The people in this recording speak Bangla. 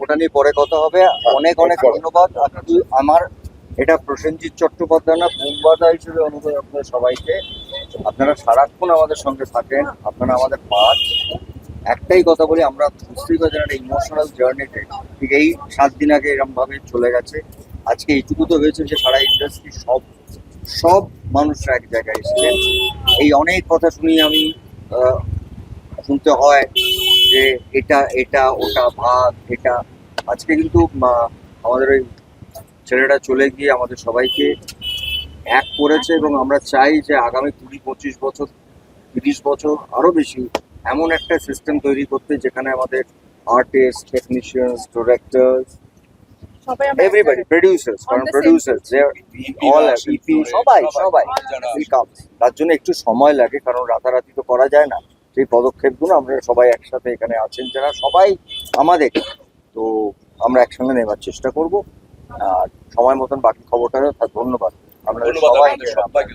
ওটা নিয়ে পরে কথা হবে। অনেক অনেক ধন্যবাদ। আমার এটা প্রসেনজিৎ চট্টোপাধ্যায় না, বোমবাদা হিসেবে অনুভব আপনাদের সবাইকে। আপনারা সারাক্ষণ আমাদের সঙ্গে থাকেন, আপনারা আমাদের পাঁচ। একটাই কথা বলি, আমরা বুঝতেই পারছি একটা ইমোশনাল জার্নিতে ঠিক এই 7 দিন আগে এরকম ভাবে চলে গেছে। আজকে এইটুকু তো হয়েছে যে সারা ইন্ডাস্ট্রি সব সব মানুষরা এক জায়গায় এসেছেন। এই অনেক কথা শুনি আমি, আহ, শুনতে হয় যে এটা এটা ওটা ভাগ এটা। আজকে কিন্তু আমাদের ওই ছেলেটা চলে গিয়ে আমাদের সবাইকে এক করেছে, এবং আমরা চাই যে আগামী 20-25 বছর, 30 বছর আরো বেশি এমন একটা সিস্টেম তৈরি করতে যেখানে আমাদের আর্টিস্ট, টেকনিশিয়ানস, ডিরেক্টরস, সবাই আমরা এভরিবডি, প্রডিউসার্স, কারণ On the same producers they all EP সবাই সবাই will come। তার জন্য একটু সময় লাগে, কারণ রাতারাতি তো করা যায় না। সেই পদক্ষেপগুলো আমরা সবাই একসাথে এখানে আছেন যারা সবাই আমাদের, তো আমরা একসঙ্গে নেবার চেষ্টা করব। আর সময় মতন বাকি খবরটা ধন্যবাদ আপনাদের ধন্যবাদ সবাই। আপনাদের সবাইকে।